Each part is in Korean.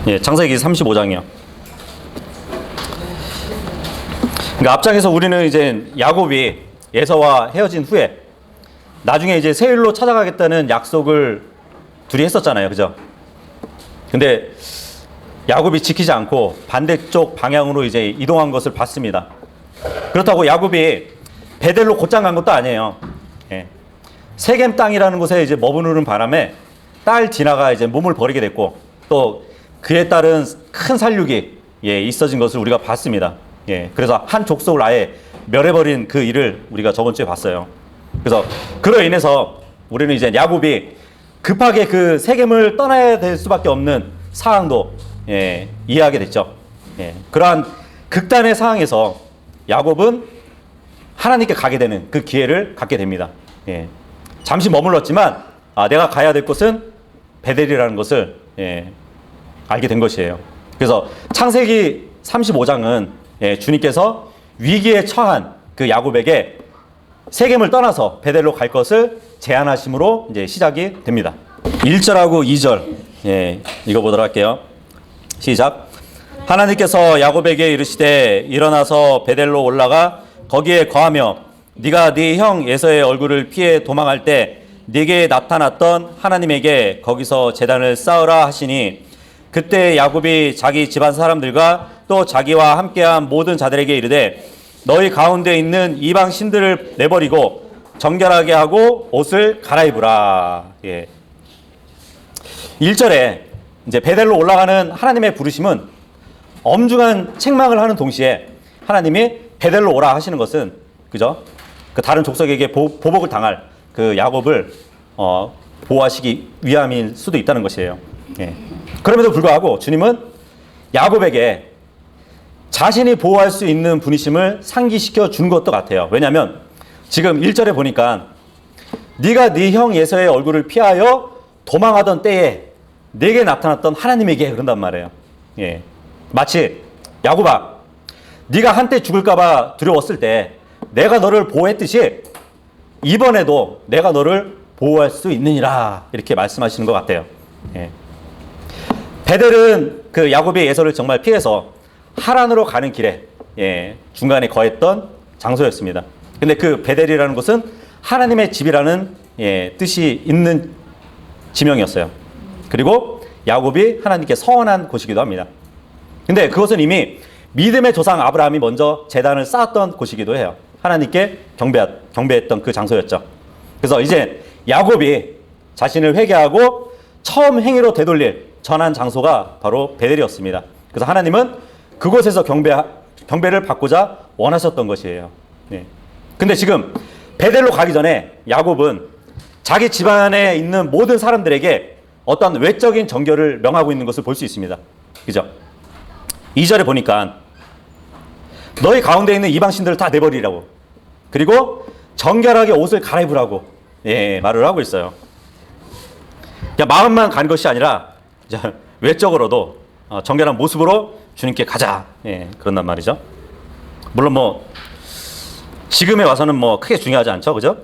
예, 창세기 35장이요. 그러니까 앞장에서 우리는 이제 야곱이 에서와 헤어진 후에 나중에 이제 세일로 찾아가겠다는 약속을 둘이 했었잖아요. 그죠? 근데 야곱이 지키지 않고 반대쪽 방향으로 이제 이동한 것을 봤습니다. 그렇다고 야곱이 베델로 곧장 간 것도 아니에요. 예. 세겜 땅이라는 곳에 이제 머무르는 바람에 딸 디나가 이제 몸을 버리게 됐고 또 그에 따른 큰 살육이 있어진 것을 우리가 봤습니다. 예. 그래서 한 족속을 아예 멸해버린 그 일을 우리가 저번 주에 봤어요. 그래서 그로 인해서 우리는 이제 야곱이 급하게 그 세겜을 떠나야 될 수밖에 없는 상황도 이해하게 됐죠. 그러한 극단의 상황에서 야곱은 하나님께 가게 되는 그 기회를 갖게 됩니다. 잠시 머물렀지만 내가 가야 될 곳은 베델이라는 것을 알게 된 것이에요. 그래서 창세기 35장은 주님께서 위기에 처한 그 야곱에게 세겜을 떠나서 베델로 갈 것을 제안하심으로 이제 시작이 됩니다. 1절하고 2절 읽어보도록 할게요. 시작. 하나님께서 야곱에게 이르시되 일어나서 베델로 올라가 거기에 거하며 네가 네 형 에서의 얼굴을 피해 도망할 때 네게 나타났던 하나님에게 거기서 제단을 쌓으라 하시니 그때 야곱이 자기 집안 사람들과 또 자기와 함께한 모든 자들에게 이르되 너희 가운데 있는 이방 신들을 내버리고 정결하게 하고 옷을 갈아입으라. 1절에 이제 베델로 올라가는 하나님의 부르심은 엄중한 책망을 하는 동시에 하나님이 베델로 오라 하시는 것은 그죠? 그 다른 족속에게 보복을 당할 그 야곱을 보호하시기 위함일 수도 있다는 것이에요. 그럼에도 불구하고 주님은 야곱에게 자신이 보호할 수 있는 분이심을 상기시켜 준 것도 같아요. 왜냐하면 지금 1절에 보니까 네가 네 형 에서의 얼굴을 피하여 도망하던 때에 내게 나타났던 하나님에게 그런단 말이에요. 마치 야곱아, 네가 한때 죽을까 봐 두려웠을 때 내가 너를 보호했듯이 이번에도 내가 너를 보호할 수 있느니라 이렇게 말씀하시는 것 같아요. 베델은 그 야곱의 예서를 정말 피해서 하란으로 가는 길에 중간에 거했던 장소였습니다. 근데 그 베델이라는 곳은 하나님의 집이라는 뜻이 있는 지명이었어요. 그리고 야곱이 하나님께 서원한 곳이기도 합니다. 근데 그것은 이미 믿음의 조상 아브라함이 먼저 제단을 쌓았던 곳이기도 해요. 하나님께 경배했던 그 장소였죠. 그래서 이제 야곱이 자신을 회개하고 처음 행위로 되돌릴 전한 장소가 바로 베델이었습니다. 그래서 하나님은 그곳에서 경배를 받고자 원하셨던 것이에요. 근데 지금 베델로 가기 전에 야곱은 자기 집안에 있는 모든 사람들에게 어떤 외적인 정결을 명하고 있는 것을 볼 수 있습니다. 그죠? 2절에 보니까 너희 가운데 있는 이방신들을 다 내버리라고, 그리고 정결하게 옷을 갈아입으라고 말을 하고 있어요. 그냥 마음만 간 것이 아니라 외적으로도 정결한 모습으로 주님께 가자. 그런단 말이죠. 물론 뭐 지금에 와서는 뭐 크게 중요하지 않죠. 그죠?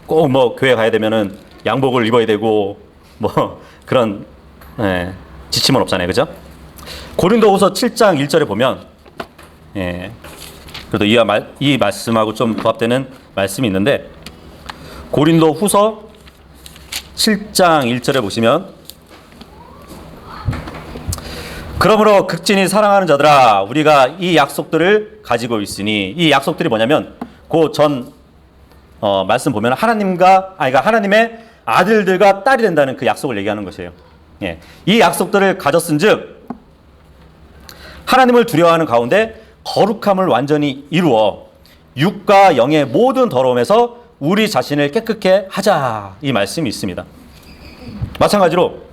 꼭 뭐 교회 가야 되면은 양복을 입어야 되고 뭐 그런 지침은 없잖아요. 그죠? 고린도후서 7장 1절에 보면 그래도 이 말씀하고 좀 부합되는 말씀이 있는데 고린도후서 7장 1절에 보시면 그러므로 극진히 사랑하는 자들아 우리가 이 약속들을 가지고 있으니 이 약속들이 뭐냐면 그 전 말씀 보면 하나님의 아들들과 딸이 된다는 그 약속을 얘기하는 것이에요. 이 약속들을 가졌은즉 하나님을 두려워하는 가운데 거룩함을 완전히 이루어 육과 영의 모든 더러움에서 우리 자신을 깨끗게 하자 이 말씀이 있습니다. 마찬가지로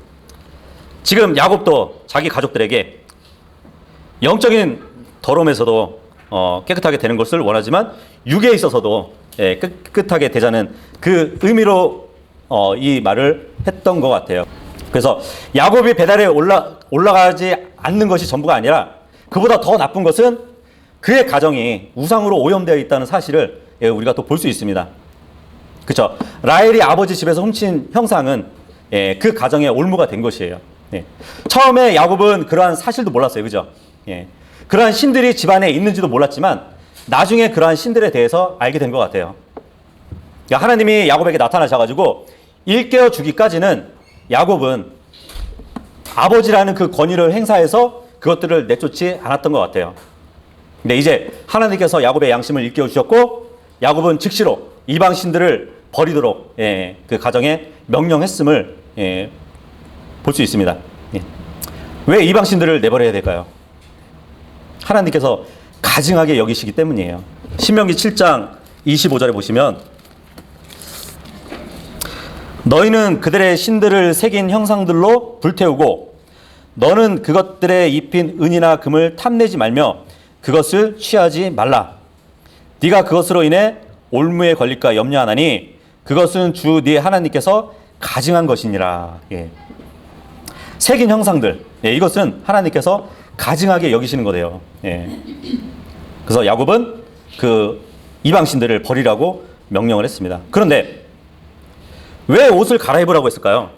지금 야곱도 자기 가족들에게 영적인 더러움에서도 깨끗하게 되는 것을 원하지만 육에 있어서도 깨끗하게 되자는 그 의미로 이 말을 했던 것 같아요. 그래서 야곱이 베델에 올라가지 않는 것이 전부가 아니라 그보다 더 나쁜 것은 그의 가정이 우상으로 오염되어 있다는 사실을 우리가 또 볼 수 있습니다. 그렇죠? 라헬이 아버지 집에서 훔친 형상은 그 가정의 올무가 된 것이에요. 예. 처음에 야곱은 그러한 사실도 몰랐어요. 그죠? 예. 그러한 신들이 집안에 있는지도 몰랐지만 나중에 그러한 신들에 대해서 알게 된 것 같아요. 그러니까 하나님이 야곱에게 나타나셔가지고 일깨워 주기까지는 야곱은 아버지라는 그 권위를 행사해서 그것들을 내쫓지 않았던 것 같아요. 근데 이제 하나님께서 야곱의 양심을 일깨워 주셨고 야곱은 즉시로 이방 신들을 버리도록 그 가정에 명령했음을 볼 수 있습니다. 왜 이방 신들을 내버려야 될까요? 하나님께서 가증하게 여기시기 때문이에요. 신명기 7장 25절에 보시면 너희는 그들의 신들을 새긴 형상들로 불태우고 너는 그것들에 입힌 은이나 금을 탐내지 말며 그것을 취하지 말라. 네가 그것으로 인해 올무에 걸릴까 염려하나니 그것은 주 네 하나님께서 가증한 것이니라. 새긴 형상들, 이것은 하나님께서 가증하게 여기시는 거예요. 그래서 야곱은 그 이방신들을 버리라고 명령을 했습니다. 그런데 왜 옷을 갈아입으라고 했을까요?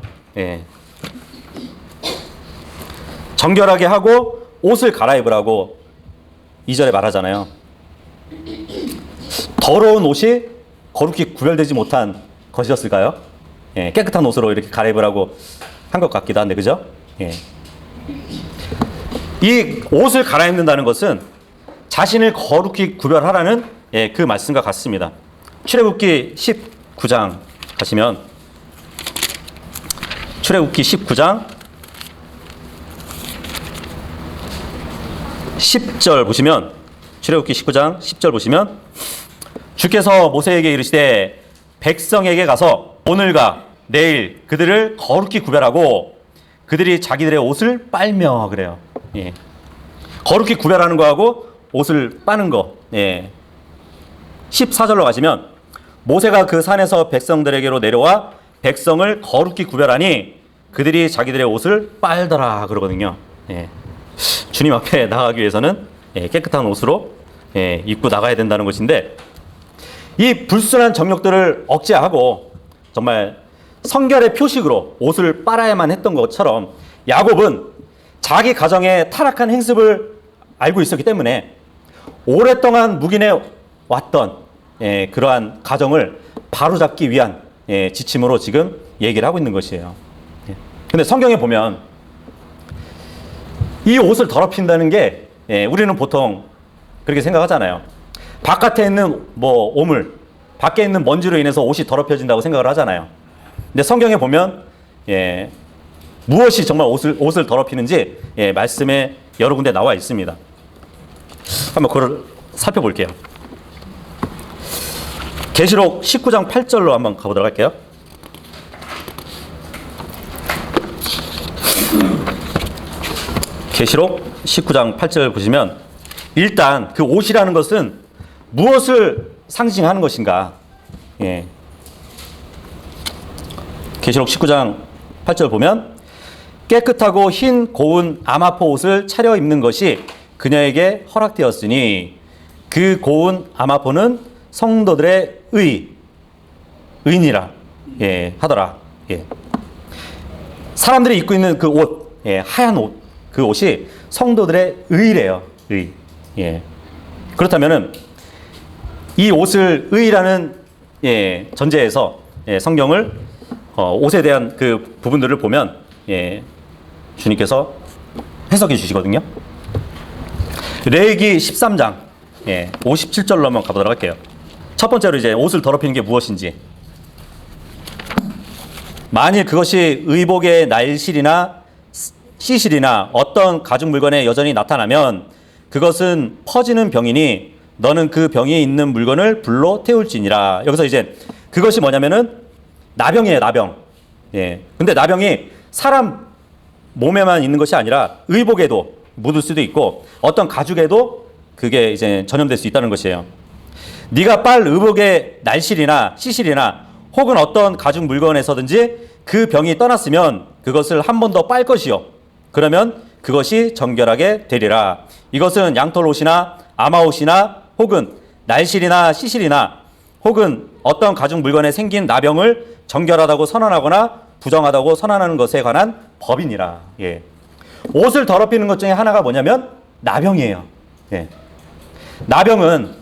정결하게 하고 옷을 갈아입으라고 2절에 말하잖아요. 더러운 옷이 거룩히 구별되지 못한 것이었을까요? 깨끗한 옷으로 이렇게 갈아입으라고 한 것 같기도 한데, 그죠? 이 옷을 갈아입는다는 것은 자신을 거룩히 구별하라는 그 말씀과 같습니다. 출애굽기 19장 가시면 출애굽기 19장 10절 보시면 출애굽기 19장 10절 보시면 주께서 모세에게 이르시되 백성에게 가서 오늘과 내일 그들을 거룩히 구별하고 그들이 자기들의 옷을 빨며 그래요. 거룩히 구별하는 거하고 옷을 빠는 거. 14절로 가시면 모세가 그 산에서 백성들에게로 내려와 백성을 거룩히 구별하니 그들이 자기들의 옷을 빨더라 그러거든요. 주님 앞에 나가기 위해서는 깨끗한 옷으로 입고 나가야 된다는 것인데 이 불순한 정욕들을 억제하고 정말 성결의 표식으로 옷을 빨아야만 했던 것처럼 야곱은 자기 가정의 타락한 행습을 알고 있었기 때문에 오랫동안 묵인해 왔던 그러한 가정을 바로잡기 위한 지침으로 지금 얘기를 하고 있는 것이에요. 근데 성경에 보면 이 옷을 더럽힌다는 게 우리는 보통 그렇게 생각하잖아요. 바깥에 있는 뭐 오물, 밖에 있는 먼지로 인해서 옷이 더럽혀진다고 생각을 하잖아요. 근데 성경에 보면 무엇이 정말 옷을 더럽히는지 말씀에 여러 군데 나와 있습니다. 한번 그걸 살펴볼게요. 계시록 19장 8절로 한번 가보도록 할게요. 계시록 19장 8절 보시면 일단 그 옷이라는 것은 무엇을 상징하는 것인가? 계시록 19장 8절 보면 깨끗하고 흰 고운 아마포 옷을 차려 입는 것이 그녀에게 허락되었으니 그 고운 아마포는 성도들의 의인이라 하더라. 사람들이 입고 있는 그 옷, 하얀 옷, 그 옷이 성도들의 의래요. 의. 그렇다면은 이 옷을 의라는 전제에서 성경을 옷에 대한 그 부분들을 보면 주님께서 해석해 주시거든요. 레위기 13장 57절로 한번 가보도록 할게요. 첫 번째로 이제 옷을 더럽히는 게 무엇인지. 만일 그것이 의복의 날실이나 시실이나 어떤 가죽 물건에 여전히 나타나면 그것은 퍼지는 병이니 너는 그 병이 있는 물건을 불로 태울지니라. 여기서 이제 그것이 뭐냐면은 나병이에요, 나병. 근데 나병이 사람 몸에만 있는 것이 아니라 의복에도 묻을 수도 있고 어떤 가죽에도 그게 이제 전염될 수 있다는 것이에요. 네가 빨 의복의 날실이나 시실이나 혹은 어떤 가죽 물건에서든지 그 병이 떠났으면 그것을 한 번 더 빨 것이요. 그러면 그것이 정결하게 되리라. 이것은 양털 옷이나 아마 옷이나 혹은 날실이나 시실이나 혹은 어떤 가죽 물건에 생긴 나병을 정결하다고 선언하거나 부정하다고 선언하는 것에 관한 법이니라. 예. 옷을 더럽히는 것 중에 하나가 뭐냐면 나병이에요. 예. 나병은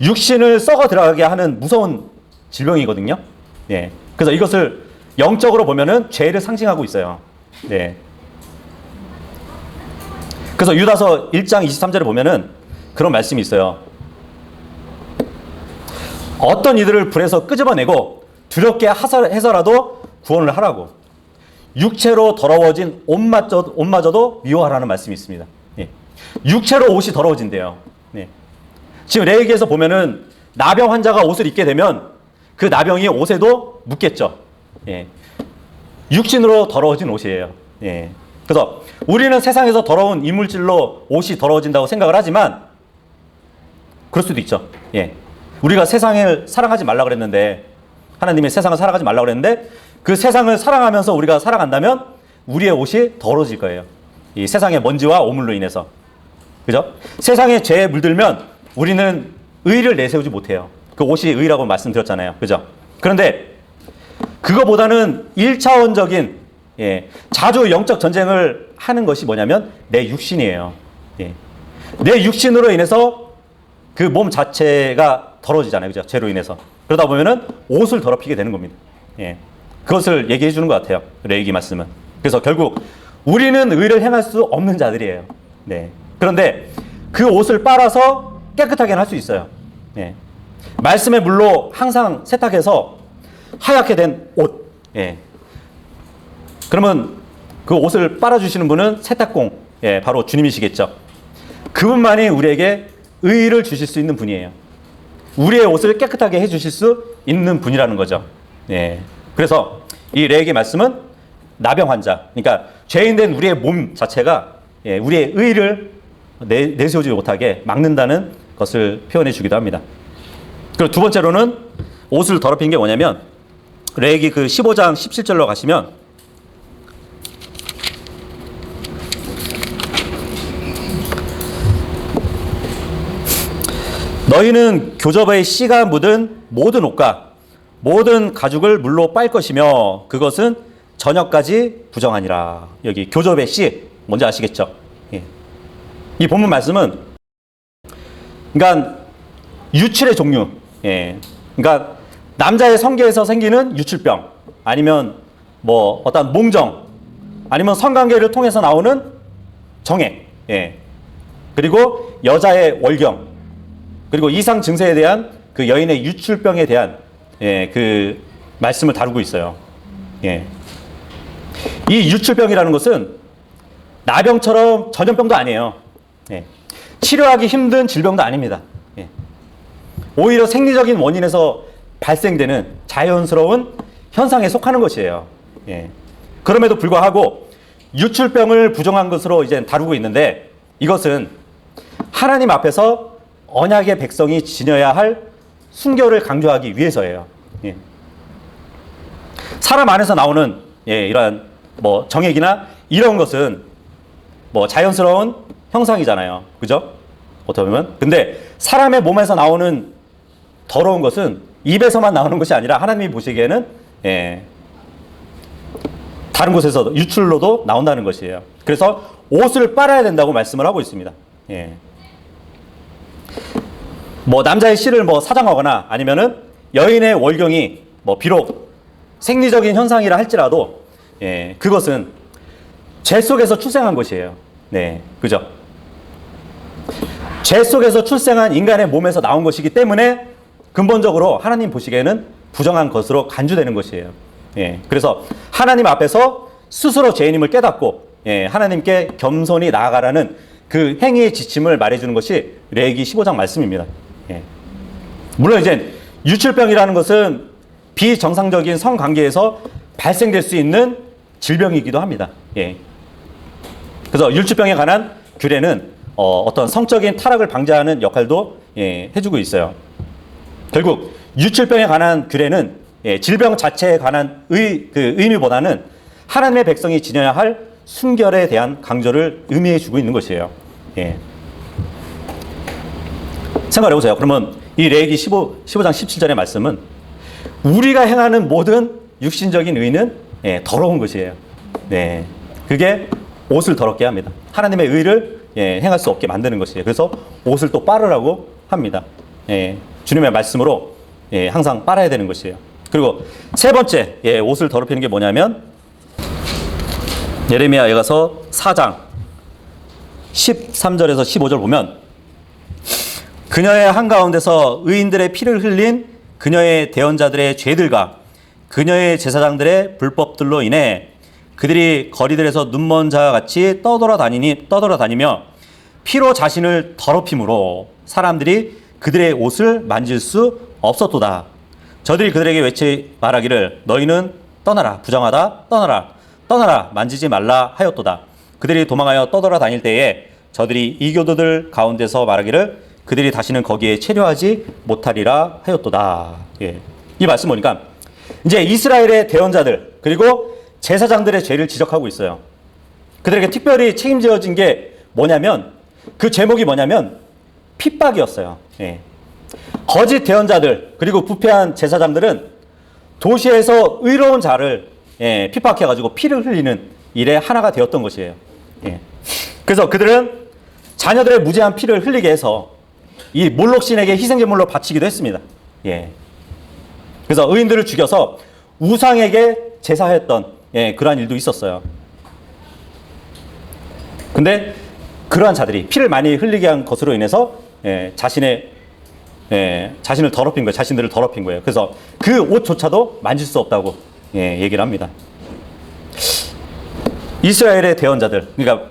육신을 썩어 들어가게 하는 무서운 질병이거든요. 예. 그래서 이것을 영적으로 보면은 죄를 상징하고 있어요. 네. 그래서 유다서 1장 23절에 보면은 그런 말씀이 있어요. 어떤 이들을 불에서 끄집어내고 두렵게 해서라도 구원을 하라고. 육체로 더러워진 옷마저도 미워하라는 말씀이 있습니다. 예. 육체로 옷이 더러워진대요. 예. 지금 레위기에서 보면은 나병 환자가 옷을 입게 되면 그 나병이 옷에도 묻겠죠. 예. 육신으로 더러워진 옷이에요. 예. 그래서 우리는 세상에서 더러운 이물질로 옷이 더러워진다고 생각을 하지만 그럴 수도 있죠. 예. 우리가 세상을 사랑하지 말라 그랬는데, 하나님의 세상을 사랑하지 말라 그랬는데 그 세상을 사랑하면서 우리가 살아간다면 우리의 옷이 더러워질 거예요. 이 세상의 먼지와 오물로 인해서. 그죠? 세상에 죄에 물들면 우리는 의를 내세우지 못해요. 그 옷이 의라고 말씀드렸잖아요. 그죠? 그런데 그거보다는 1차원적인, 예, 자주 영적 전쟁을 하는 것이 뭐냐면 내 육신이에요. 예. 내 육신으로 인해서 그 몸 자체가 더러워지잖아요. 그죠? 죄로 인해서. 그러다 보면은 옷을 더럽히게 되는 겁니다. 예. 그것을 얘기해 주는 것 같아요. 레위기 말씀은. 그래서 결국 우리는 의를 행할 수 없는 자들이에요. 네. 그런데 그 옷을 빨아서 깨끗하게 할 수 있어요. 예. 말씀의 물로 항상 세탁해서 하얗게 된 옷. 예. 그러면 그 옷을 빨아주시는 분은 세탁공. 예, 바로 주님이시겠죠. 그분만이 우리에게 의를 주실 수 있는 분이에요. 우리의 옷을 깨끗하게 해주실 수 있는 분이라는 거죠. 예. 그래서 이 레위기 말씀은 나병 환자, 그러니까 죄인된 우리의 몸 자체가, 예, 우리의 의를 내세우지 못하게 막는다는 것을 표현해 주기도 합니다. 그리고 두 번째로는 옷을 더럽힌 게 뭐냐면 레위기 그 15장 17절로 가시면 너희는 교접의 씨가 묻은 모든 옷과 모든 가죽을 물로 빨 것이며 그것은 저녁까지 부정하니라. 여기 교접의 씨 뭔지 아시겠죠? 예. 이 본문 말씀은 그러니까 유출의 종류, 예. 그러니까 남자의 성기에서 생기는 유출병, 아니면 뭐 어떤 몽정, 아니면 성관계를 통해서 나오는 정액, 예. 그리고 여자의 월경, 그리고 이상 증세에 대한 그 여인의 유출병에 대한, 예, 그 말씀을 다루고 있어요. 예. 이 유출병이라는 것은 나병처럼 전염병도 아니에요. 예. 치료하기 힘든 질병도 아닙니다. 예. 오히려 생리적인 원인에서 발생되는 자연스러운 현상에 속하는 것이에요. 예. 그럼에도 불구하고 유출병을 부정한 것으로 이제 다루고 있는데, 이것은 하나님 앞에서 언약의 백성이 지녀야 할 순결을 강조하기 위해서예요. 예. 사람 안에서 나오는, 예, 이러한 뭐 정액이나 이런 것은 뭐 자연스러운 형상이잖아요. 그죠? 어떻게 보면. 근데 사람의 몸에서 나오는 더러운 것은 입에서만 나오는 것이 아니라 하나님이 보시기에는, 예, 다른 곳에서 유출로도 나온다는 것이에요. 그래서 옷을 빨아야 된다고 말씀을 하고 있습니다. 예. 뭐 남자의 씨를 뭐 사정하거나 아니면은 여인의 월경이 뭐 비록 생리적인 현상이라 할지라도, 예, 그것은 죄 속에서 출생한 것이에요. 네, 그죠? 죄 속에서 출생한 인간의 몸에서 나온 것이기 때문에 근본적으로 하나님 보시기에는 부정한 것으로 간주되는 것이에요. 예, 그래서 하나님 앞에서 스스로 죄인임을 깨닫고, 예, 하나님께 겸손히 나아가라는 그 행위의 지침을 말해주는 것이 레위기 15장 말씀입니다. 예. 물론 이제 유출병이라는 것은 비정상적인 성관계에서 발생될 수 있는 질병이기도 합니다. 예. 그래서 유출병에 관한 규례는 어떤 성적인 타락을 방지하는 역할도, 예, 해주고 있어요. 결국 유출병에 관한 규례는, 예, 질병 자체에 관한 의미보다는 하나님의 백성이 지녀야 할 순결에 대한 강조를 의미해주고 있는 것이에요. 예. 생각해보세요. 그러면 이 레위기 15장 17절의 말씀은 우리가 행하는 모든 육신적인 의는, 예, 더러운 것이에요. 네, 그게 옷을 더럽게 합니다. 하나님의 의를 행할 수 없게 만드는 것이에요. 그래서 옷을 또 빨으라고 합니다. 주님의 말씀으로 항상 빨아야 되는 것이에요. 그리고 세 번째 옷을 더럽히는 게 뭐냐면 예레미야에 가서 4장 13절에서 15절 보면 그녀의 한가운데서 의인들의 피를 흘린 그녀의 대언자들의 죄들과 그녀의 제사장들의 불법들로 인해 그들이 거리들에서 눈먼 자와 같이 떠돌아다니며 피로 자신을 더럽힘으로 사람들이 그들의 옷을 만질 수 없었도다. 저들이 그들에게 외치 말하기를 너희는 떠나라 부정하다 떠나라 만지지 말라 하였도다. 그들이 도망하여 떠돌아다닐 때에 저들이 이교도들 가운데서 말하기를 그들이 다시는 거기에 체류하지 못하리라 하였도다. 이 말씀 보니까 이제 이스라엘의 대언자들 그리고 제사장들의 죄를 지적하고 있어요. 그들에게 특별히 책임져진 게 뭐냐면 그 제목이 뭐냐면 핍박이었어요. 거짓 대언자들 그리고 부패한 제사장들은 도시에서 의로운 자를 핍박해가지고 피를 흘리는 일의 하나가 되었던 것이에요. 그래서 그들은 자녀들의 무죄한 피를 흘리게 해서 이 몰록신에게 희생제물로 바치기도 했습니다. 그래서 의인들을 죽여서 우상에게 제사했던 그러한 일도 있었어요. 근데 그러한 자들이 피를 많이 흘리게 한 것으로 인해서 자신을 더럽힌 거예요. 자신들을 더럽힌 거예요. 그래서 그 옷조차도 만질 수 없다고 얘기를 합니다. 이스라엘의 대언자들, 그러니까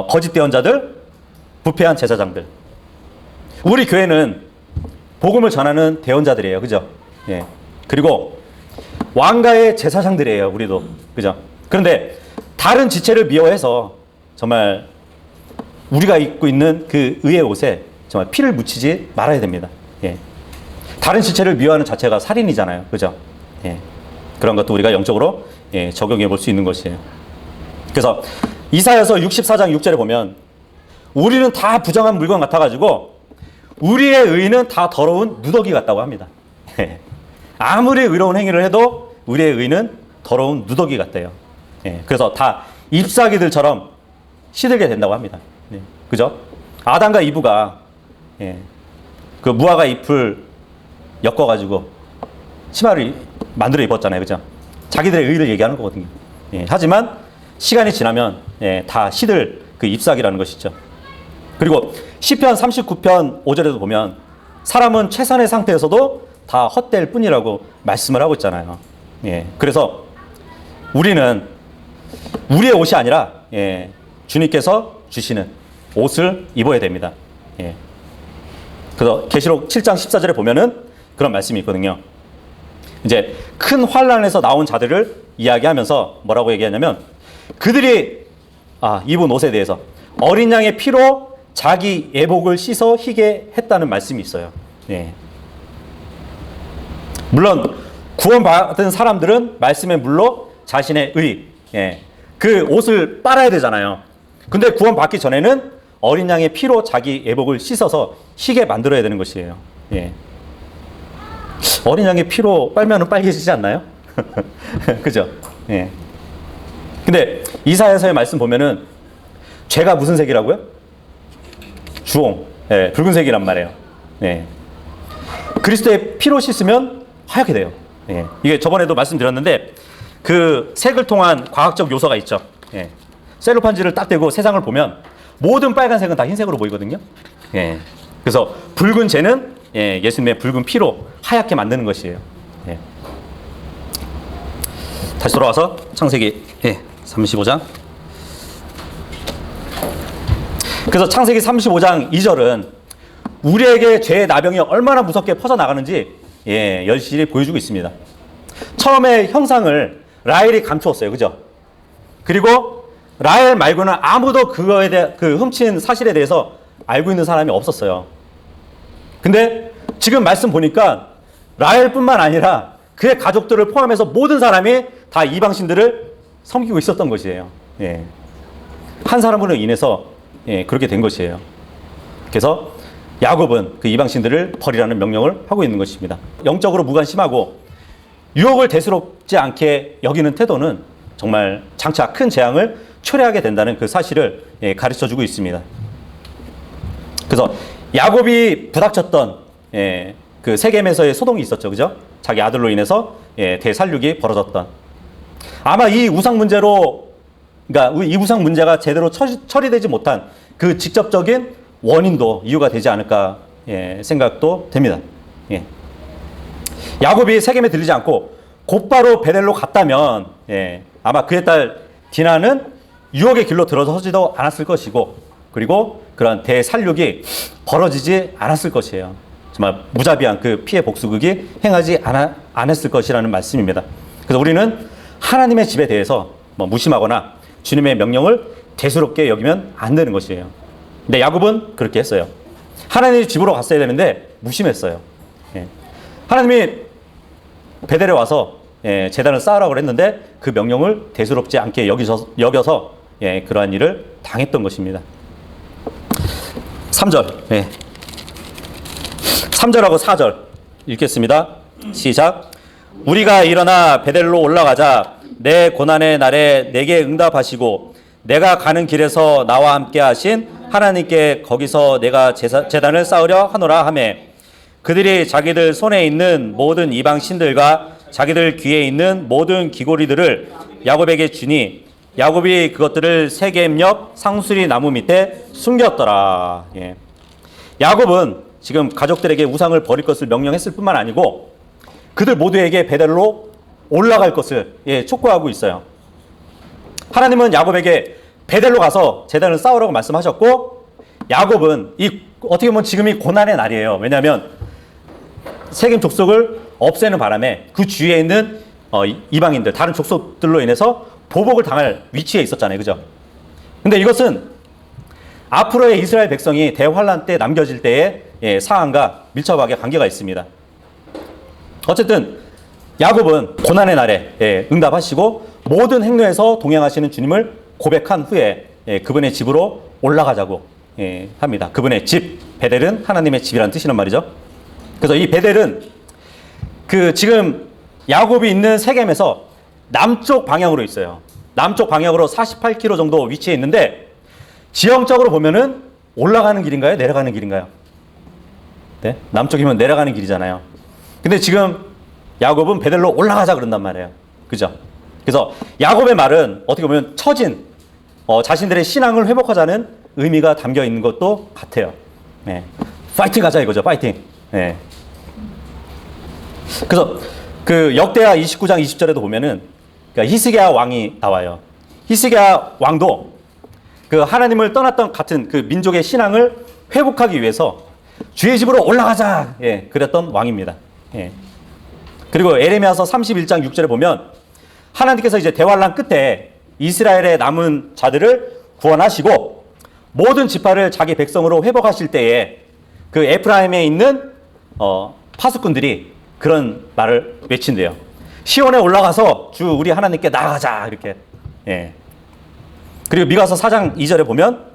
거짓 대언자들, 부패한 제사장들. 우리 교회는 복음을 전하는 대언자들이에요. 그죠? 그리고 왕가의 제사장들이에요. 우리도. 그죠? 그런데 다른 지체를 미워해서 정말 우리가 입고 있는 그 의의 옷에 정말 피를 묻히지 말아야 됩니다. 다른 지체를 미워하는 자체가 살인이잖아요. 그죠? 그런 것도 우리가 영적으로 적용해 볼 수 있는 것이에요. 그래서 이사야서 64장 6절에 보면 우리는 다 부정한 물건 같아가지고 우리의 의는 다 더러운 누더기 같다고 합니다. 아무리 의로운 행위를 해도 우리의 의는 더러운 누더기 같대요. 그래서 다 잎사귀들처럼 시들게 된다고 합니다. 그죠? 아담과 이브가 그 무화과 잎을 엮어가지고 치마를 만들어 입었잖아요. 그죠? 자기들의 의를 얘기하는 거거든요. 하지만 시간이 지나면 다 시들 그 잎사귀라는 것이죠. 그리고 시편 39편 5절에도 보면 사람은 최선의 상태에서도 다 헛될 뿐이라고 말씀을 하고 있잖아요. 그래서 우리는 우리의 옷이 아니라 주님께서 주시는 옷을 입어야 됩니다. 그래서 계시록 7장 14절에 보면은 그런 말씀이 있거든요. 이제 큰 환란에서 나온 자들을 이야기하면서 뭐라고 얘기하냐면 그들이 입은 옷에 대해서 어린 양의 피로 자기 예복을 씻어 희게 했다는 말씀이 있어요. 물론 구원받은 사람들은 말씀의 물로 자신의 의, 그 옷을 빨아야 되잖아요. 근데 구원받기 전에는 어린 양의 피로 자기 예복을 씻어서 희게 만들어야 되는 것이에요. 어린 양의 피로 빨면은 빨개지지 않나요? 그죠? 근데 이사야서의 말씀 보면은 죄가 무슨 색이라고요? 주홍, 붉은색이란 말이에요. 그리스도의 피로 씻으면 하얗게 돼요. 이게 저번에도 말씀드렸는데 그 색을 통한 과학적 요소가 있죠. 셀로판지를 딱 대고 세상을 보면 모든 빨간색은 다 흰색으로 보이거든요. 그래서 붉은 죄는 예수님의 붉은 피로 하얗게 만드는 것이에요. 다시 돌아와서 창세기 35장. 그래서 창세기 35장 2절은 우리에게 죄의 나병이 얼마나 무섭게 퍼져나가는지 열심히 보여주고 있습니다. 처음에 형상을 라헬이 감추었어요. 그죠? 그리고 라헬 말고는 아무도 그거에 대해 그 훔친 사실에 대해서 알고 있는 사람이 없었어요. 근데 지금 말씀 보니까 라헬뿐만 아니라 그의 가족들을 포함해서 모든 사람이 다 이방신들을 섬기고 있었던 것이에요. 한 사람으로 인해서 그렇게 된 것이에요. 그래서 야곱은 그 이방신들을 버리라는 명령을 하고 있는 것입니다. 영적으로 무관심하고 유혹을 대수롭지 않게 여기는 태도는 정말 장차 큰 재앙을 초래하게 된다는 그 사실을 가르쳐주고 있습니다. 그래서 야곱이 부닥쳤던 그 세겜에서의 소동이 있었죠, 그죠? 자기 아들로 인해서 대살육이 벌어졌던. 아마 이 우상 문제로, 그러니까 이 우상 문제가 제대로 처리되지 못한 그 직접적인 원인도 이유가 되지 않을까 생각도 됩니다. 야곱이 세겜에 들리지 않고 곧바로 베델로 갔다면 아마 그의 딸 디나는 유혹의 길로 들어서지도 않았을 것이고, 그리고 그런 대살육이 벌어지지 않았을 것이에요. 정말 무자비한 그 피해 복수극이 행하지 않았을 것이라는 말씀입니다. 그래서 우리는 하나님의 집에 대해서 무심하거나 주님의 명령을 대수롭게 여기면 안 되는 것이에요. 근데 야곱은 그렇게 했어요. 하나님의 집으로 갔어야 되는데 무심했어요. 하나님이 베델에 와서 제단을 쌓으라고 했는데 그 명령을 대수롭지 않게 여겨서 그러한 일을 당했던 것입니다. 3절, 3절하고 4절 읽겠습니다. 시작. 우리가 일어나 베델로 올라가자 내 고난의 날에 내게 응답하시고 내가 가는 길에서 나와 함께 하신 하나님께 거기서 내가 제단을 쌓으려 하노라 하매 그들이 자기들 손에 있는 모든 이방 신들과 자기들 귀에 있는 모든 귀고리들을 야곱에게 주니 야곱이 그것들을 세겜 옆 상수리 나무 밑에 숨겼더라. 야곱은 지금 가족들에게 우상을 버릴 것을 명령했을 뿐만 아니고 그들 모두에게 베델로 올라갈 것을 촉구하고 있어요. 하나님은 야곱에게 베델로 가서 제단을 쌓으라고 말씀하셨고, 야곱은 어떻게 보면 지금이 고난의 날이에요. 왜냐하면 세겜 족속을 없애는 바람에 그 주위에 있는 이방인들, 다른 족속들로 인해서 보복을 당할 위치에 있었잖아요. 그죠? 근데 이것은 앞으로의 이스라엘 백성이 대환란 때 남겨질 때의 상황과 밀접하게 관계가 있습니다. 어쨌든 야곱은 고난의 날에 응답하시고 모든 행로에서 동행하시는 주님을 고백한 후에 그분의 집으로 올라가자고 합니다. 그분의 집, 베델은 하나님의 집이라는 뜻이란 말이죠. 그래서 이 베델은 그 지금 야곱이 있는 세겜에서 남쪽 방향으로 있어요. 남쪽 방향으로 48km 정도 위치해 있는데 지형적으로 보면은 올라가는 길인가요? 내려가는 길인가요? 네? 남쪽이면 내려가는 길이잖아요. 근데 지금 야곱은 베델로 올라가자 그런단 말이에요. 그죠? 그래서 야곱의 말은 어떻게 보면 처진 자신들의 신앙을 회복하자는 의미가 담겨 있는 것도 같아요. 파이팅 하자 이거죠. 파이팅. 그래서 그 역대하 29장 20절에도 보면은 그러니까 히스기야 왕이 나와요. 히스기야 왕도 그 하나님을 떠났던 같은 그 민족의 신앙을 회복하기 위해서 주의 집으로 올라가자. 그랬던 왕입니다. 그리고 에레미야서 31장 6절에 보면 하나님께서 이제 대환란 끝에 이스라엘의 남은 자들을 구원하시고 모든 지파를 자기 백성으로 회복하실 때에 그 에프라임에 있는 파수꾼들이 그런 말을 외친대요. 시온에 올라가서 주 우리 하나님께 나아가자 이렇게. 그리고 미가서 4장 2절에 보면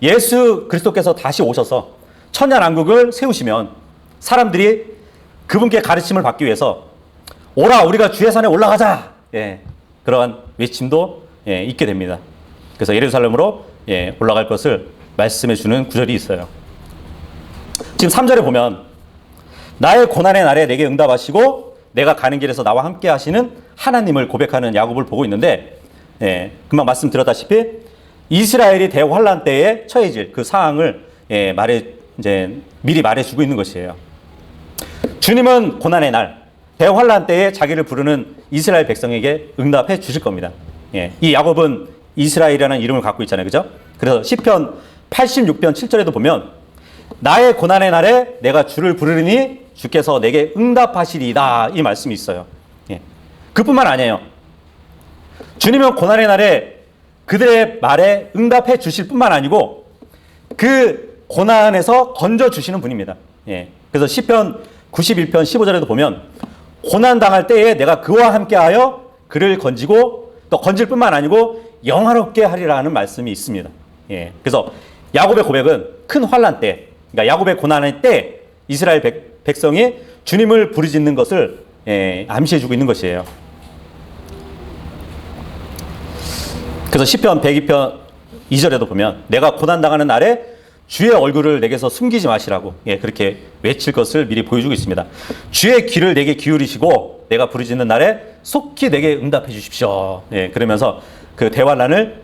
예수 그리스도께서 다시 오셔서 천년왕국을 세우시면 사람들이 그분께 가르침을 받기 위해서 오라 우리가 주의 산에 올라가자. 그러한 외침도 있게 됩니다. 그래서 예루살렘으로 올라갈 것을 말씀해 주는 구절이 있어요. 지금 3절에 보면 나의 고난의 날에 내게 응답하시고 내가 가는 길에서 나와 함께 하시는 하나님을 고백하는 야곱을 보고 있는데 금방 말씀드렸다시피 이스라엘이 대환란 때에 처해질 그 상황을 미리 말해주고 있는 것이에요. 주님은 고난의 날 대환란 때에 자기를 부르는 이스라엘 백성에게 응답해 주실 겁니다. 이 야곱은 이스라엘이라는 이름을 갖고 있잖아요. 그죠? 그래서 시편 86편 7절에도 보면 나의 고난의 날에 내가 주를 부르니 주께서 내게 응답하시리이다 이 말씀이 있어요. 그뿐만 아니에요. 주님은 고난의 날에 그들의 말에 응답해 주실 뿐만 아니고 그 고난에서 건져 주시는 분입니다. 그래서 시편 91편 15절에도 보면 고난 당할 때에 내가 그와 함께하여 그를 건지고 또 건질 뿐만 아니고 영화롭게 하리라 하는 말씀이 있습니다. 그래서 야곱의 고백은 큰 환란 때, 그러니까 야곱의 고난의 때 이스라엘 백성이 주님을 부르짖는 것을 암시해주고 있는 것이에요. 그래서 시편 102편 2절에도 보면 내가 고난당하는 날에 주의 얼굴을 내게서 숨기지 마시라고 그렇게 외칠 것을 미리 보여주고 있습니다. 주의 귀를 내게 기울이시고 내가 부르짖는 날에 속히 내게 응답해 주십시오. 그러면서 그 대환란을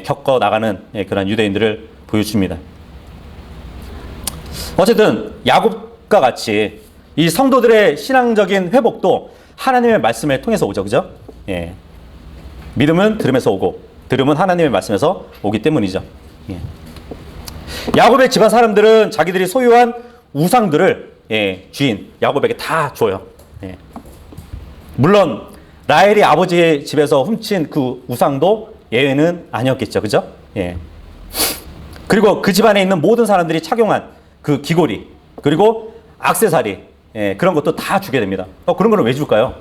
겪어 나가는 그런 유대인들을 보여줍니다. 어쨌든 야곱과 같이 이 성도들의 신앙적인 회복도 하나님의 말씀을 통해서 오죠. 그죠? 믿음은 들음에서 오고 들음은 하나님의 말씀에서 오기 때문이죠. 야곱의 집안 사람들은 자기들이 소유한 우상들을 주인 야곱에게 다 줘요. 물론 라헬이 아버지의 집에서 훔친 그 우상도 예외는 아니었겠죠. 그죠? 그리고 그 집안에 있는 모든 사람들이 착용한 그 귀고리 그리고 액세서리 그런 것도 다 주게 됩니다. 그런 거는 왜 줄까요?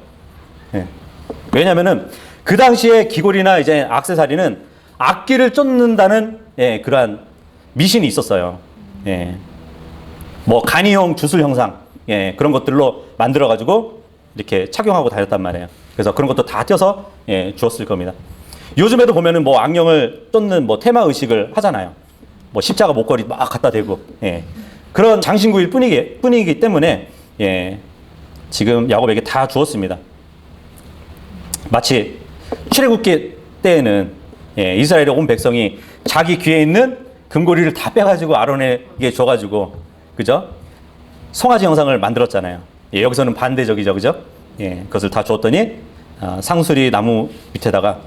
왜냐하면은 그 당시에 귀고리나 이제 액세서리는 악기를 쫓는다는 그러한 미신이 있었어요. 뭐 간이용 주술 형상 그런 것들로 만들어 가지고 이렇게 착용하고 다녔단 말이에요. 그래서 그런 것도 다 떼어서 주었을 겁니다. 요즘에도 보면은 뭐 악령을 쫓는 뭐 테마 의식을 하잖아요. 뭐 십자가 목걸이 막 갖다 대고 그런 장신구일 뿐이기 때문에 지금 야곱에게 다 주었습니다. 마치 출애굽기 때에는 이스라엘의 온 백성이 자기 귀에 있는 금고리를 다 빼가지고 아론에게 줘가지고 그죠? 송아지 형상을 만들었잖아요. 여기서는 반대적이죠, 그죠? 그것을 다 주었더니 상수리 나무 밑에다가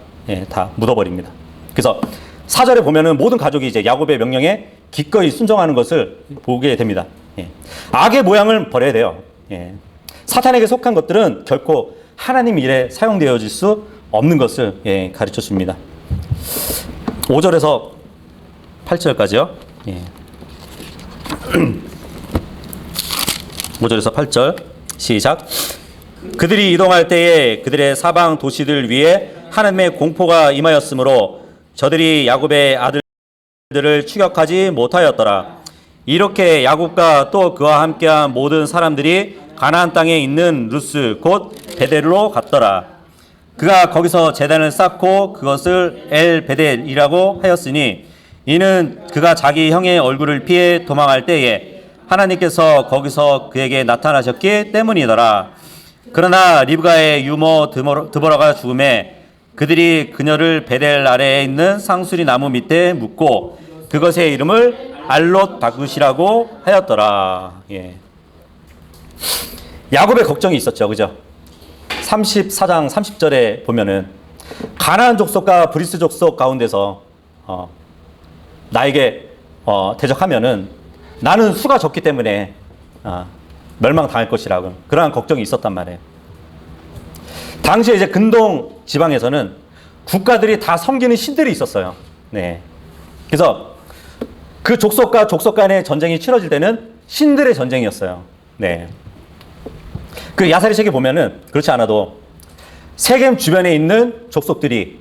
다 묻어버립니다. 그래서 4절에 보면은 모든 가족이 이제 야곱의 명령에 기꺼이 순종하는 것을 보게 됩니다. 악의 모양을 버려야 돼요. 사탄에게 속한 것들은 결코 하나님 일에 사용되어질 수 없는 것을 가르쳐 줍니다. 5절에서 8절까지요. 5절에서 8절 시작. 그들이 이동할 때에 그들의 사방 도시들 위에 하나님의 공포가 임하였으므로 저들이 야곱의 아들들을 추격하지 못하였더라. 이렇게 야곱과 또 그와 함께한 모든 사람들이 가나안 땅에 있는 루스 곧 베델로 갔더라. 그가 거기서 제단을 쌓고 그것을 엘 베델이라고 하였으니 이는 그가 자기 형의 얼굴을 피해 도망할 때에 하나님께서 거기서 그에게 나타나셨기 때문이더라. 그러나 리브가의 유모 드보라가 죽음에 그들이 그녀를 베델 아래에 있는 상수리 나무 밑에 묻고 그것의 이름을 알롯 바굿이라고 하였더라. 야곱의 걱정이 있었죠. 그죠? 34장 30절에 보면은 가나안 족속과 브리스 족속 가운데서 나에게 대적하면은 나는 수가 적기 때문에 멸망당할 것이라고 그러한 걱정이 있었단 말이에요. 당시에 이제 근동 지방에서는 국가들이 다 섬기는 신들이 있었어요. 그래서 그 족속과 족속 간의 전쟁이 치러질 때는 신들의 전쟁이었어요. 그 야사리책에 보면은 그렇지 않아도 세겜 주변에 있는 족속들이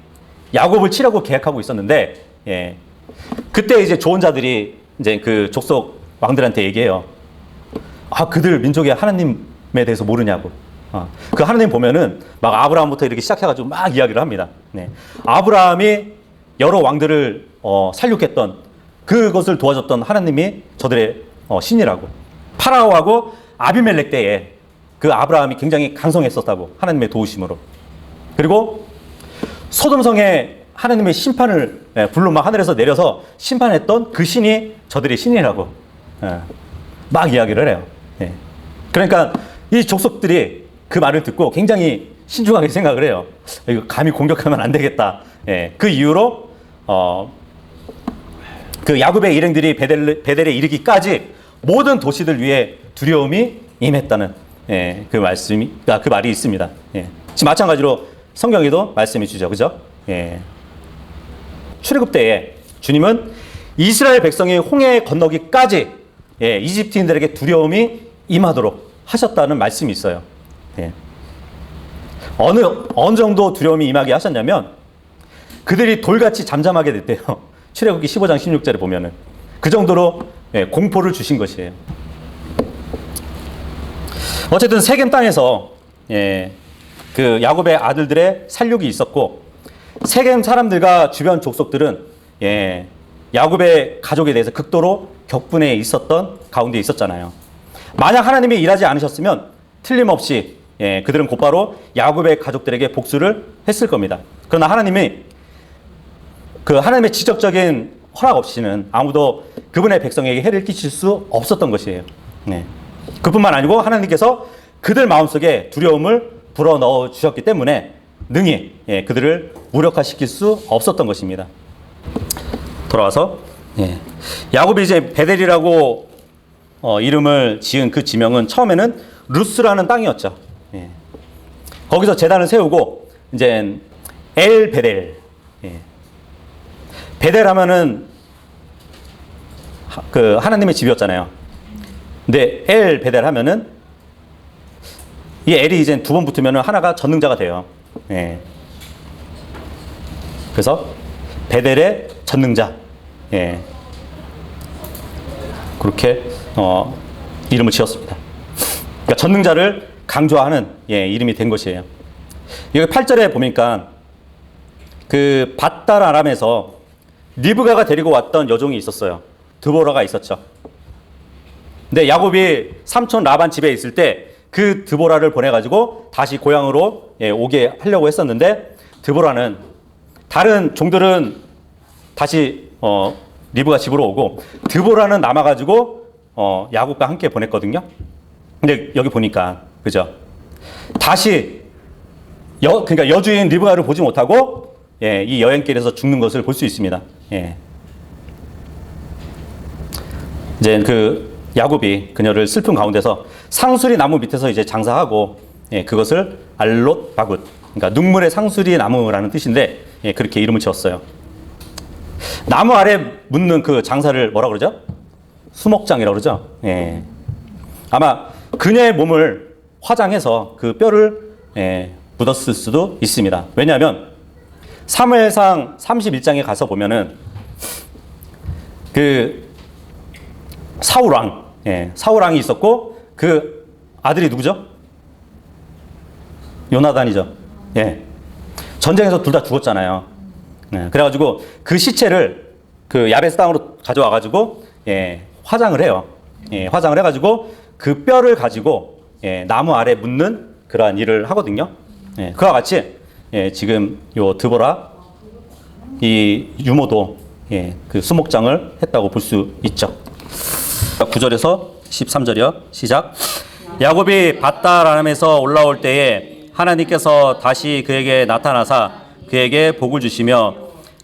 야곱을 치려고 계획하고 있었는데, 그때 이제 조언자들이 이제 그 족속 왕들한테 얘기해요. 그들 민족의 하나님에 대해서 모르냐고. 그 하나님 보면은 막 아브라함부터 이렇게 시작해가지고 막 이야기를 합니다. 아브라함이 여러 왕들을 살육했던 그것을 도와줬던 하나님이 저들의 신이라고. 파라오하고 아비멜렉 때에 그 아브라함이 굉장히 강성했었다고 하나님의 도우심으로. 그리고 소돔성에 하나님의 심판을 불로 막 하늘에서 내려서 심판했던 그 신이 저들의 신이라고 막 이야기를 해요. 그러니까 이 족속들이 그 말을 듣고 굉장히 신중하게 생각을 해요. 이거 감히 공격하면 안 되겠다. 그 이후로 그 야곱의 일행들이 베델에 이르기까지 모든 도시들 위에 두려움이 임했다는 그 말이 있습니다. 지금 마찬가지로 성경에도 말씀해 주죠. 그죠? 출애굽 때에 주님은 이스라엘 백성이 홍해 건너기까지 이집트인들에게 두려움이 임하도록 하셨다는 말씀이 있어요. 어느 정도 두려움이 임하게 하셨냐면 그들이 돌같이 잠잠하게 됐대요. 출애굽기 15장 16절에 보면은 그 정도로 공포를 주신 것이에요. 어쨌든 세겜 땅에서 그 야곱의 아들들의 살육이 있었고 세겜 사람들과 주변 족속들은 야곱의 가족에 대해서 극도로 격분해 있었던 가운데 있었잖아요. 만약 하나님이 일하지 않으셨으면 틀림없이 그들은 곧바로 야곱의 가족들에게 복수를 했을 겁니다. 그러나 하나님이 그 하나님의 직접적인 허락 없이는 아무도 그분의 백성에게 해를 끼칠 수 없었던 것이에요. 그뿐만 아니고 하나님께서 그들 마음속에 두려움을 불어넣어 주셨기 때문에 능히 그들을 무력화시킬 수 없었던 것입니다. 돌아와서 야곱이 이제 베델이라고 이름을 지은 그 지명은 처음에는 루스라는 땅이었죠. 거기서 제단을 세우고 이제 엘 베델, 베델 하면은 그 하나님의 집이었잖아요. 근데 엘 베델 하면은 이 엘이 이제 두 번 붙으면은 하나가 전능자가 돼요. 그래서 베델의 전능자, 그렇게 이름을 지었습니다. 그러니까 전능자를 강조하는 이름이 된 것이에요. 여기 8절에 보니까 그 밧달 아람에서 리브가가 데리고 왔던 여종이 있었어요. 드보라가 있었죠. 근데 야곱이 삼촌 라반 집에 있을 때 그 드보라를 보내가지고 다시 고향으로 오게 하려고 했었는데 드보라는 다른 종들은 다시 리브가 집으로 오고 드보라는 남아가지고 야곱과 함께 보냈거든요. 근데 여기 보니까 그죠? 다시 그러니까 여주인 리브가를 보지 못하고 이 여행길에서 죽는 것을 볼 수 있습니다. 이제 그 야곱이 그녀를 슬픈 가운데서 상수리 나무 밑에서 이제 장사하고 그것을 알롯 바굿, 그러니까 눈물의 상수리 나무라는 뜻인데 그렇게 이름을 지었어요. 나무 아래 묻는 그 장사를 뭐라 그러죠? 수목장이라고 그러죠. 아마 그녀의 몸을 화장해서 그 뼈를 묻었을 수도 있습니다. 왜냐하면 사무엘상 31장에 가서 보면은 그 사울왕이 있었고 그 아들이 누구죠? 요나단이죠. 전쟁에서 둘 다 죽었잖아요. 그래가지고 그 시체를 그 야베스 땅으로 가져와가지고 화장을 해요. 화장을 해가지고 그 뼈를 가지고 나무 아래 묻는 그러한 일을 하거든요. 그와 같이 지금 요 드보라 이 유모도 그 수목장을 했다고 볼 수 있죠. 9절에서 13절이요. 시작. 야곱이 밧달 아람에서 올라올 때에 하나님께서 다시 그에게 나타나사 그에게 복을 주시며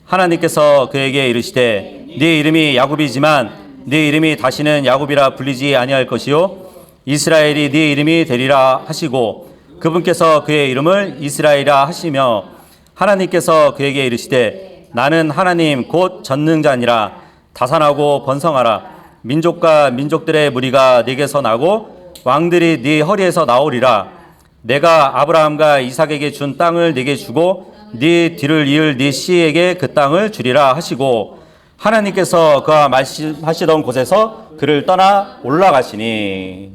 하나님께서 그에게 이르시되 네 이름이 야곱이지만 네 이름이 다시는 야곱이라 불리지 아니할 것이요 이스라엘이 네 이름이 되리라 하시고 그분께서 그의 이름을 이스라엘이라 하시며 하나님께서 그에게 이르시되 나는 하나님 곧 전능자니라 다산하고 번성하라 민족과 민족들의 무리가 네게서 나고 왕들이 네 허리에서 나오리라 내가 아브라함과 이삭에게 준 땅을 네게 주고 네 뒤를 이을 네 씨에게 그 땅을 주리라 하시고 하나님께서 그와 말씀하시던 곳에서 그를 떠나 올라가시니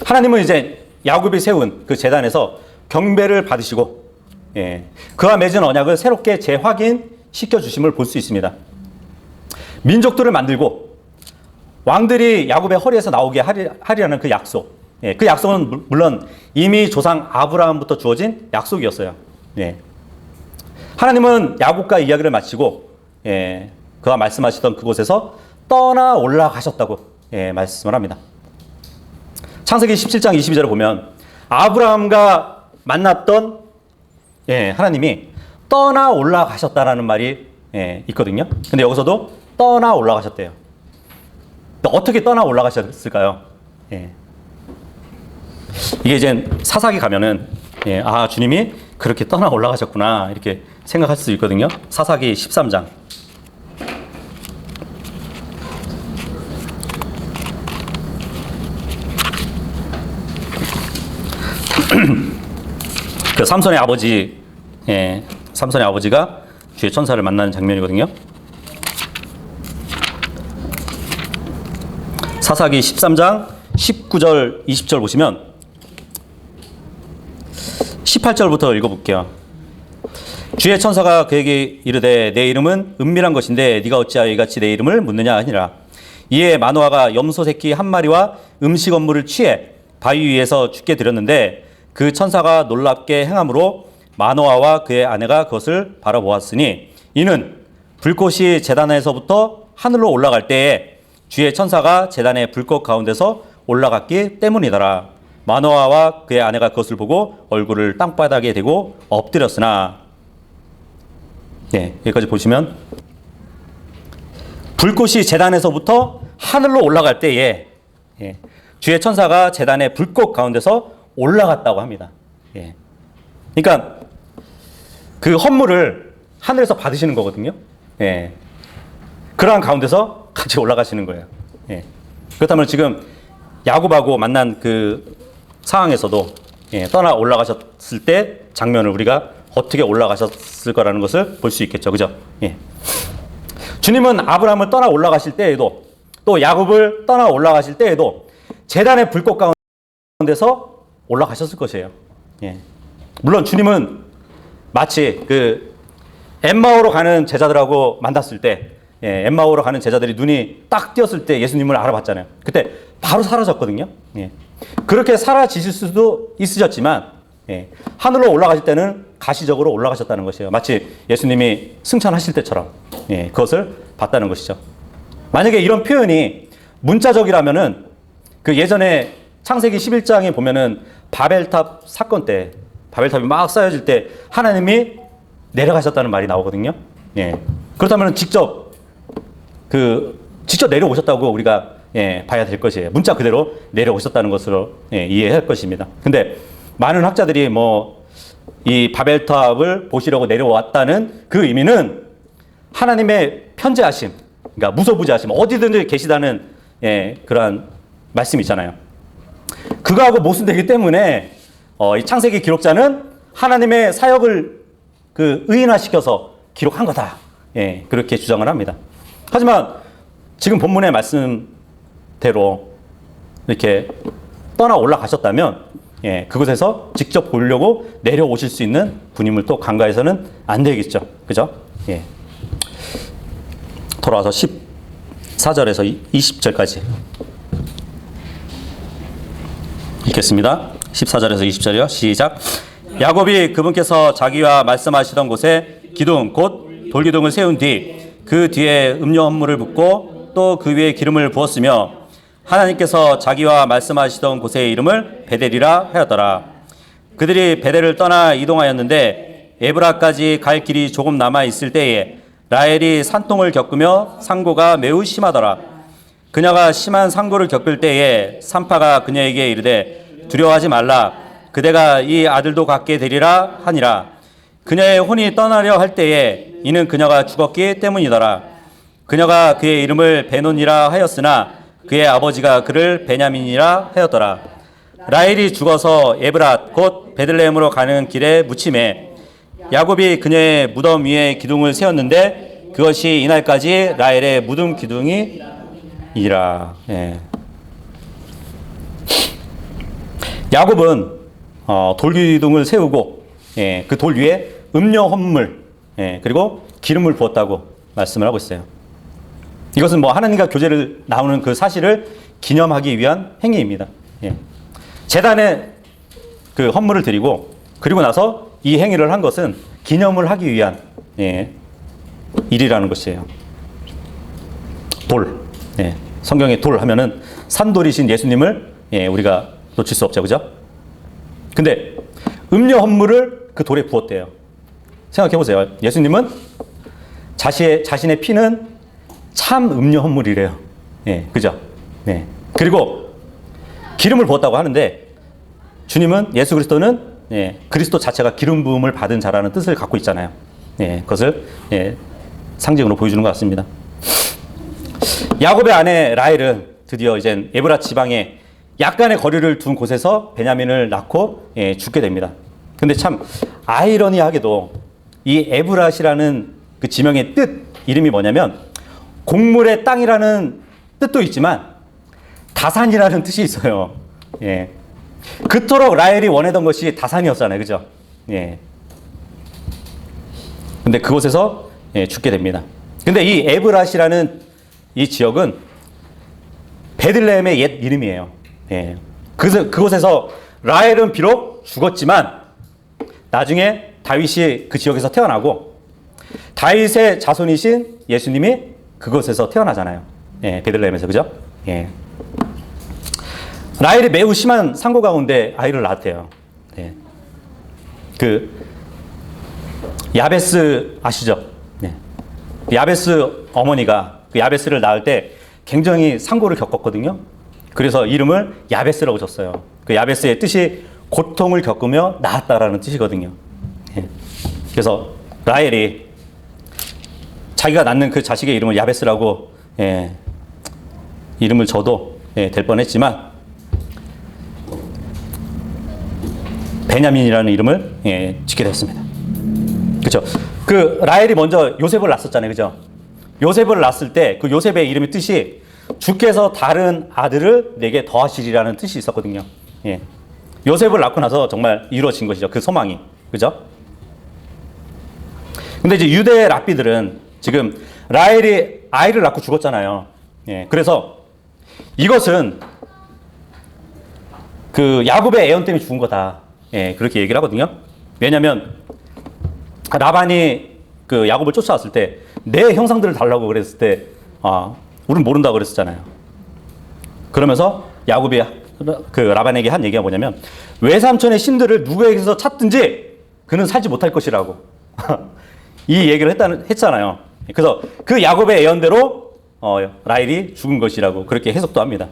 하나님은 이제 야곱이 세운 그 제단에서 경배를 받으시고 그와 맺은 언약을 새롭게 재확인시켜 주심을 볼 수 있습니다. 민족들을 만들고 왕들이 야곱의 허리에서 나오게 하리라는 그 약속. 그 약속은 물론 이미 조상 아브라함부터 주어진 약속이었어요. 하나님은 야곱과 이야기를 마치고 그와 말씀하시던 그곳에서 떠나 올라가셨다고 말씀을 합니다. 창세기 17장 22절을 보면 아브라함과 만났던 하나님이 떠나 올라가셨다라는 말이 있거든요. 근데 여기서도 떠나 올라가셨대요. 어떻게 떠나 올라가셨을까요? 이게 이제 사사기 가면은 아 주님이 그렇게 떠나 올라가셨구나 이렇게 생각할 수 있거든요. 사사기 13장. 그 삼손의 아버지, 삼손의 아버지가 주의 천사를 만나는 장면이거든요. 사사기 13장 19절 20절 보시면 18절부터 읽어볼게요. 주의 천사가 그에게 이르되 내 이름은 은밀한 것인데 네가 어찌하여 이같이 내 이름을 묻느냐 하니라. 이에 마노아가 염소 새끼 한 마리와 음식 업무를 취해 바위 위에서 죽게 드렸는데 그 천사가 놀랍게 행함으로 마노아와 그의 아내가 그것을 바라보았으니 이는 불꽃이 제단에서부터 하늘로 올라갈 때에 주의 천사가 제단의 불꽃 가운데서 올라갔기 때문이더라. 마노아와 그의 아내가 그것을 보고 얼굴을 땅바닥에 대고 엎드렸으나, 여기까지 보시면 불꽃이 제단에서부터 하늘로 올라갈 때에 주의 천사가 제단의 불꽃 가운데서 올라갔다고 합니다. 그러니까 그 헌물을 하늘에서 받으시는 거거든요. 그러한 가운데서 같이 올라가시는 거예요. 그렇다면 지금 야곱하고 만난 그 상황에서도 떠나 올라가셨을 때 장면을 우리가 어떻게 올라가셨을 거라는 것을 볼 수 있겠죠. 그죠? 주님은 아브라함을 떠나 올라가실 때에도 또 야곱을 떠나 올라가실 때에도 제단의 불꽃 가운데서 올라가셨을 것이에요. 물론 주님은 마치 그 엠마오로 가는 제자들하고 만났을 때 엠마오로 가는 제자들이 눈이 딱 띄었을 때 예수님을 알아봤잖아요. 그때 바로 사라졌거든요. 그렇게 사라지실 수도 있으셨지만 하늘로 올라가실 때는 가시적으로 올라가셨다는 것이에요. 마치 예수님이 승천하실 때처럼 그것을 봤다는 것이죠. 만약에 이런 표현이 문자적이라면은 그 예전에 창세기 11장에 보면은 바벨탑 사건 때 바벨탑이 막 쌓여질 때 하나님이 내려가셨다는 말이 나오거든요. 그렇다면 직접 내려오셨다고 우리가 봐야 될 것이에요. 문자 그대로 내려오셨다는 것으로 이해할 것입니다. 근데 많은 학자들이 이 바벨탑을 보시려고 내려왔다는 그 의미는 하나님의 편재하심, 그러니까 무소부재하심, 어디든지 계시다는 그러한 말씀이 있잖아요. 그거하고 모순되기 때문에 이 창세기 기록자는 하나님의 사역을 의인화시켜서 기록한 거다. 그렇게 주장을 합니다. 하지만 지금 본문의 말씀대로 이렇게 떠나 올라가셨다면 그곳에서 직접 보려고 내려오실 수 있는 분임을 또 간과해서는 안 되겠죠. 그죠? 돌아와서 14절에서 20절까지 읽겠습니다. 14절에서 20절이요. 시작. 야곱이 그분께서 자기와 말씀하시던 곳에 기둥 곧 돌기둥을 세운 뒤 그 뒤에 음료 헌물을 붓고 또 그 위에 기름을 부었으며 하나님께서 자기와 말씀하시던 곳의 이름을 베델이라 하였더라. 그들이 베델을 떠나 이동하였는데 에브라까지 갈 길이 조금 남아 있을 때에 라헬이 산통을 겪으며 상고가 매우 심하더라. 그녀가 심한 상고를 겪을 때에 산파가 그녀에게 이르되 두려워하지 말라. 그대가 이 아들도 갖게 되리라 하니라. 그녀의 혼이 떠나려 할 때에 이는 그녀가 죽었기 때문이더라. 그녀가 그의 이름을 베논이라 하였으나 그의 아버지가 그를 베냐민이라 하였더라. 라헬이 죽어서 에브랏 곧 베들레헴으로 가는 길에 묻히매 야곱이 그녀의 무덤 위에 기둥을 세웠는데 그것이 이날까지 라헬의 무덤 기둥이니라. 야곱은 돌기둥을 세우고 그 돌 위에 음료 헌물 그리고 기름을 부었다고 말씀을 하고 있어요. 이것은 하나님과 교제를 나누는 그 사실을 기념하기 위한 행위입니다. 제단에 그 헌물을 드리고 그리고 나서 이 행위를 한 것은 기념을 하기 위한 일이라는 것이에요. 돌. 성경에 돌 하면은 산돌이신 예수님을 우리가 놓칠 수 없죠. 그죠? 근데 음료 헌물을 그 돌에 부었대요. 생각해 보세요. 예수님은 자신의 피는 참 음료 헌물이래요. 그죠? 그리고 기름을 부었다고 하는데 주님은 예수 그리스도는 그리스도 자체가 기름 부음을 받은 자라는 뜻을 갖고 있잖아요. 그것을 상징으로 보여주는 것 같습니다. 야곱의 아내 라헬은 드디어 이제 에브라 지방에 약간의 거리를 둔 곳에서 베냐민을 낳고 죽게 됩니다. 근데 참 아이러니하게도 이 에브랏이라는 그 지명의 뜻, 이름이 뭐냐면 곡물의 땅이라는 뜻도 있지만 다산이라는 뜻이 있어요. 그토록 라헬이 원하던 것이 다산이었잖아요. 그죠? 근데 그곳에서 죽게 됩니다. 근데 이 에브라시라는 이 지역은 베들레헴의 옛 이름이에요. 예. 그곳에서 라헬은 비록 죽었지만 나중에 다윗이 그 지역에서 태어나고 다윗의 자손이신 예수님이 그곳에서 태어나잖아요. 예, 베들레헴에서. 그죠? 예. 라헬이 매우 심한 상고 가운데 아이를 낳았대요. 예. 그 야베스 아시죠? 예. 야베스 어머니가 그 야베스를 낳을 때 굉장히 상고를 겪었거든요. 그래서 이름을 야베스라고 줬어요. 그 야베스의 뜻이 고통을 겪으며 낳았다라는 뜻이거든요. 예. 그래서 라헬이 자기가 낳는 그 자식의 이름을 야베스라고 이름을 줘도 될 뻔했지만 베냐민이라는 이름을 짓게 됐습니다. 그렇죠? 그 라헬이 먼저 요셉을 낳았었잖아요. 그죠? 요셉을 낳았을 때 그 요셉의 이름의 뜻이 주께서 다른 아들을 내게 더하시리라는 뜻이 있었거든요. 예. 요셉을 낳고 나서 정말 이루어진 것이죠. 그 소망이. 그죠? 근데 이제 유대 랍비들은 지금 라헬이 아이를 낳고 죽었잖아요. 예. 그래서 이것은 그 야곱의 애언 때문에 죽은 거다. 예. 그렇게 얘기를 하거든요. 왜냐면 라반이 그 야곱을 쫓아왔을 때 내 형상들을 달라고 그랬을 때 우린 모른다고 그랬었잖아요. 그러면서 야곱이 그 라반에게 한 얘기가 뭐냐면 외삼촌의 신들을 누구에게서 찾든지 그는 살지 못할 것이라고 이 얘기를 했잖아요. 그래서 그 야곱의 예언대로 라헬이 죽은 것이라고 그렇게 해석도 합니다.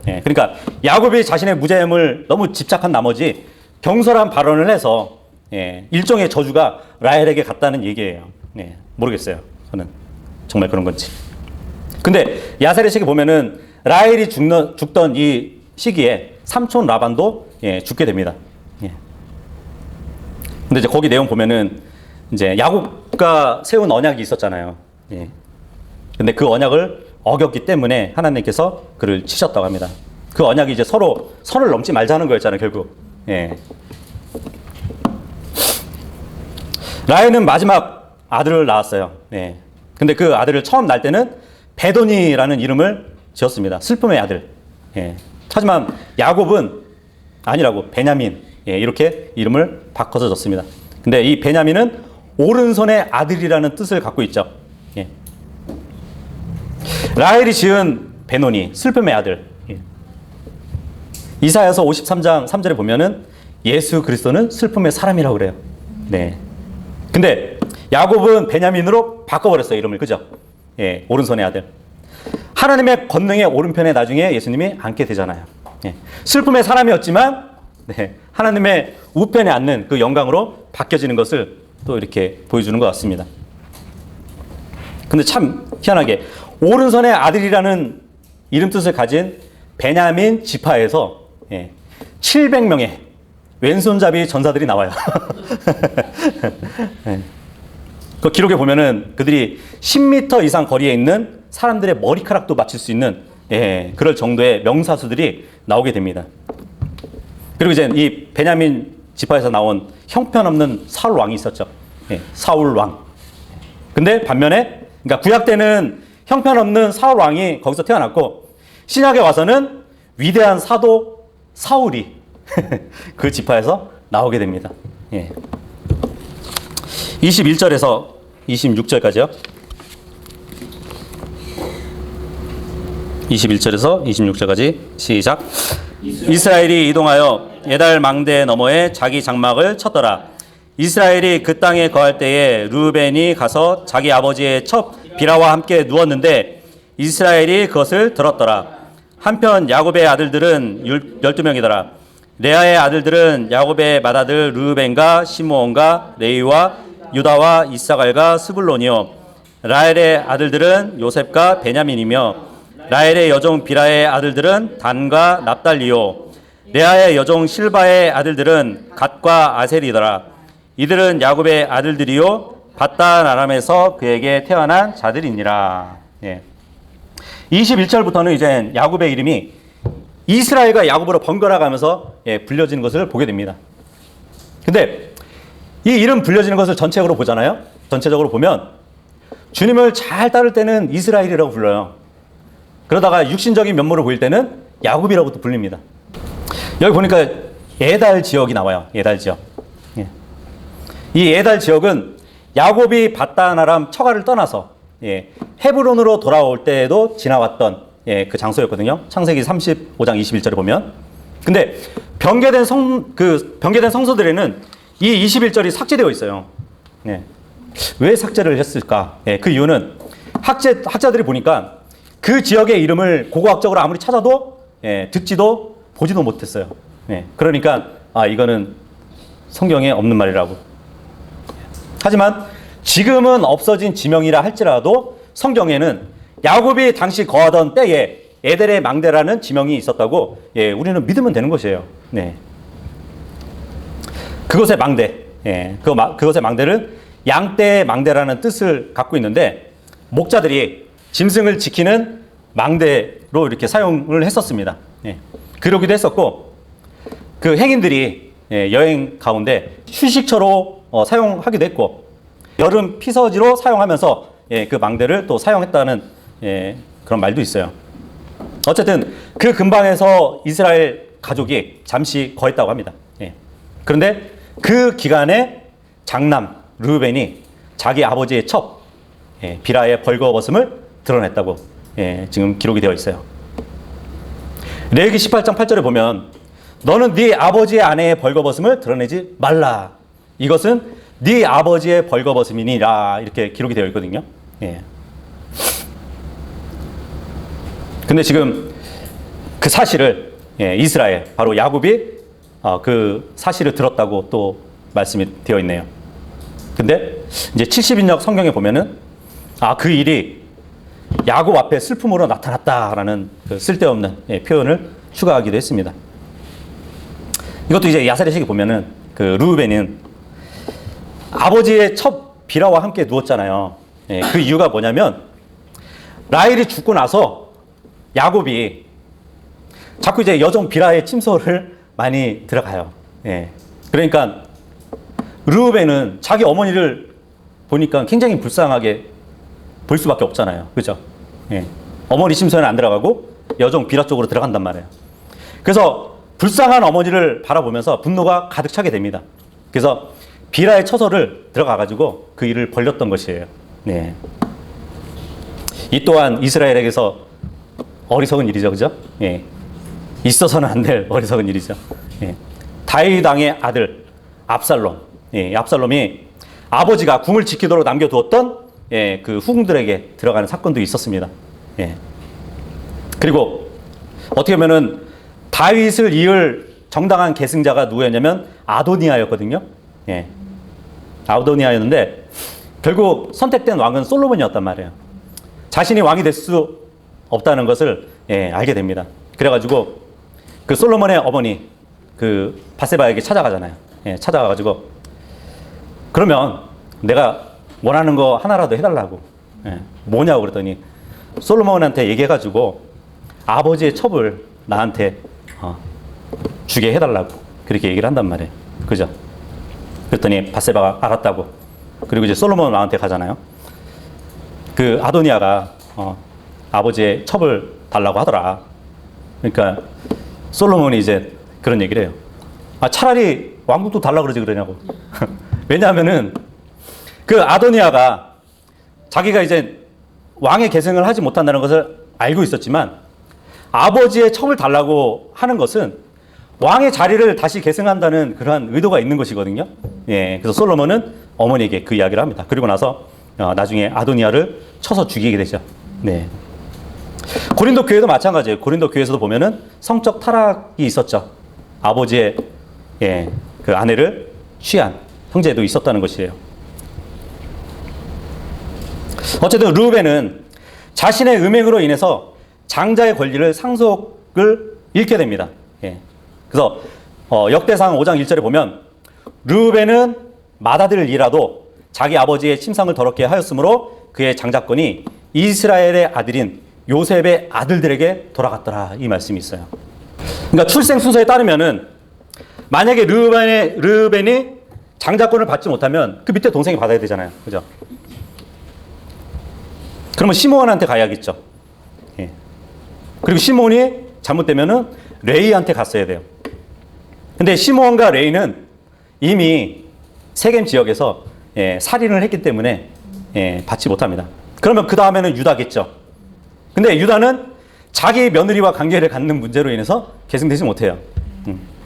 예, 그러니까 야곱이 자신의 무죄임을 너무 집착한 나머지 경솔한 발언을 해서 일종의 저주가 라헬에게 갔다는 얘기예요. 모르겠어요. 저는 정말 그런 건지. 근데 야세례식에 보면은 라헬이 죽던 이 시기에 삼촌 라반도 죽게 됩니다. 근데 이제 거기 내용 보면은 이제 야곱과 세운 언약이 있었잖아요. 근데 그 언약을 어겼기 때문에 하나님께서 그를 치셨다고 합니다. 그 언약이 이제 서로 선을 넘지 말자는 거였잖아요, 결국. 라헬은 마지막 아들을 낳았어요. 근데 그 아들을 처음 낳을 때는 베도니라는 이름을 지었습니다. 슬픔의 아들. 하지만 야곱은 아니라고 베냐민 이렇게 이름을 바꿔서 줬습니다. 근데 이 베냐민은 오른손의 아들이라는 뜻을 갖고 있죠. 라헬이 지은 베노니 슬픔의 아들. 이사야서 53장 3절에 보면은 예수 그리스도는 슬픔의 사람이라고 그래요. 근데 야곱은 베냐민으로 바꿔버렸어요, 이름을. 그죠? 오른손의 아들. 하나님의 권능의 오른편에 나중에 예수님이 앉게 되잖아요. 슬픔의 사람이었지만 하나님의 우편에 앉는 그 영광으로 바뀌어지는 것을 또 이렇게 보여주는 것 같습니다. 근데 참 희한하게 오른손의 아들이라는 이름 뜻을 가진 베냐민 지파에서 700명의 왼손잡이 전사들이 나와요. 그 기록에 보면은 그들이 10m 이상 거리에 있는 사람들의 머리카락도 맞출 수 있는 그럴 정도의 명사수들이 나오게 됩니다. 그리고 이제 이 베냐민 지파에서 나온 형편없는 사울 왕이 있었죠. 사울 왕. 근데 반면에 그러니까 구약 때는 형편없는 사울 왕이 거기서 태어났고 신약에 와서는 위대한 사도 사울이 그 지파에서 나오게 됩니다. 21절에서 26절까지요. 21절에서 26절까지 시작. 이스라엘이 이동하여 에달 망대 너머에 자기 장막을 쳤더라. 이스라엘이 그 땅에 거할 때에 르우벤이 가서 자기 아버지의 첩 비라와 함께 누웠는데 이스라엘이 그것을 들었더라. 한편 야곱의 아들들은 12명이더라. 레아의 아들들은 야곱의 맏아들 르우벤과 시므온과 레위와 유다와 이사갈과 스불론이요. 라헬의 아들들은 요셉과 베냐민이며 라헬의 여종 비라의 아들들은 단과 납달리요. 레아의 여종 실바의 아들들은 갓과 아셀이더라. 이들은 야곱의 아들들이요 밧단 아람에서 그에게 태어난 자들이니라. 21절부터는 이제 야곱의 이름이 이스라엘과 야곱으로 번갈아 가면서 불려지는 것을 보게 됩니다. 근데 이 이름 불려지는 것을 전체적으로 보잖아요. 전체적으로 보면 주님을 잘 따를 때는 이스라엘이라고 불러요. 그러다가 육신적인 면모를 보일 때는 야곱이라고도 불립니다. 여기 보니까 에달 지역이 나와요. 에달 지역. 예. 이 에달 지역은 야곱이 밧단 아람 처가를 떠나서 헤브론으로 돌아올 때에도 지나왔던 그 장소였거든요. 창세기 35장 21절에 보면. 근데 변개된 성서들에는 이 21절이 삭제되어 있어요. 왜 삭제를 했을까? 그 이유는 학자들이 보니까 그 지역의 이름을 고고학적으로 아무리 찾아도 듣지도 보지도 못했어요. 그러니까 이거는 성경에 없는 말이라고. 하지만 지금은 없어진 지명이라 할지라도 성경에는 야곱이 당시 거하던 때에 에델의 망대라는 지명이 있었다고 우리는 믿으면 되는 것이에요. 그것의 망대, 그것의 망대를 양떼의 망대라는 뜻을 갖고 있는데 목자들이 짐승을 지키는 망대로 이렇게 사용을 했었습니다. 그러기도 했었고 그 행인들이 여행 가운데 휴식처로 사용하기도 했고 여름 피서지로 사용하면서 그 망대를 또 사용했다는 그런 말도 있어요. 어쨌든 그 근방에서 이스라엘 가족이 잠시 거했다고 합니다. 그런데 그 기간에 장남 르우벤이 자기 아버지의 첩 비라의 벌거벗음을 드러냈다고 지금 기록이 되어 있어요. 레위기 18장 8절에 보면 너는 네 아버지의 아내의 벌거벗음을 드러내지 말라. 이것은 네 아버지의 벌거벗음이니라. 이렇게 기록이 되어 있거든요. 근데 지금 그 사실을 이스라엘 바로 야곱이 그 사실을 들었다고 또 말씀이 되어 있네요. 근데 이제 70인역 성경에 보면은 그 일이 야곱 앞에 슬픔으로 나타났다라는 그 쓸데없는 표현을 추가하기도 했습니다. 이것도 이제 야사렛에게 보면은 그 르우벤은 아버지의 첫 비라와 함께 누웠잖아요. 그 이유가 뭐냐면 라헬이 죽고 나서 야곱이 자꾸 이제 여종 비라의 침소를 많이 들어가요. 그러니까 르우벤은 자기 어머니를 보니까 굉장히 불쌍하게 볼 수밖에 없잖아요. 그죠? 어머니 침소에는 안 들어가고 여종 비라 쪽으로 들어간단 말이에요. 그래서 불쌍한 어머니를 바라보면서 분노가 가득 차게 됩니다. 그래서 비라의 처소를 들어가가지고 그 일을 벌렸던 것이에요. 이 또한 이스라엘에게서 어리석은 일이죠. 그죠? 있어서는 안 될 어리석은 일이죠. 다윗 왕의 아들 압살롬. 압살롬이 아버지가 궁을 지키도록 남겨두었던 그 후궁들에게 들어가는 사건도 있었습니다. 그리고 어떻게 보면은 다윗을 이을 정당한 계승자가 누구였냐면 아도니아였거든요. 아도니아였는데 결국 선택된 왕은 솔로몬이었단 말이에요. 자신이 왕이 될 수 없다는 것을 알게 됩니다. 그래가지고 그 솔로몬의 어머니 그 바세바에게 찾아가잖아요. 찾아가가지고 그러면 내가 원하는 거 하나라도 해달라고. 뭐냐고 그랬더니 솔로몬한테 얘기해가지고 아버지의 첩을 나한테 주게 해달라고 그렇게 얘기를 한단 말이에요. 그죠? 그랬더니 바세바가 알았다고. 그리고 이제 솔로몬 왕한테 가잖아요. 그 아도니아가 아버지의 첩을 달라고 하더라. 그러니까 솔로몬이 이제 그런 얘기를 해요. 차라리 왕국도 달라고 그러지 그러냐고. 왜냐하면은 그 아도니아가 자기가 이제 왕의 계승을 하지 못한다는 것을 알고 있었지만 아버지의 첩을 달라고 하는 것은 왕의 자리를 다시 계승한다는 그러한 의도가 있는 것이거든요. 그래서 솔로몬은 어머니에게 그 이야기를 합니다. 그리고 나서 나중에 아도니아를 쳐서 죽이게 되죠. 고린도 교회도 마찬가지예요. 고린도 교회에서도 보면은 성적 타락이 있었죠. 아버지의 그 아내를 취한 형제도 있었다는 것이에요. 어쨌든 르우벤은 자신의 음행으로 인해서 장자의 권리를 상속을 잃게 됩니다. 그래서 역대상 5장 1절에 보면 르우벤은 맏아들 이라도 자기 아버지의 침상을 더럽게 하였으므로 그의 장자권이 이스라엘의 아들인 요셉의 아들들에게 돌아갔더라. 이 말씀이 있어요. 그러니까 출생 순서에 따르면은 만약에 르우벤이 장자권을 받지 못하면 그 밑에 동생이 받아야 되잖아요. 그죠? 그러면 시므온한테 가야겠죠. 예. 그리고 시므온이 잘못되면은 레이한테 갔어야 돼요. 근데 시므온과 레이는 이미 세겜 지역에서 살인을 했기 때문에 받지 못합니다. 그러면 그 다음에는 유다겠죠. 근데 유다는 자기 며느리와 관계를 갖는 문제로 인해서 계승되지 못해요.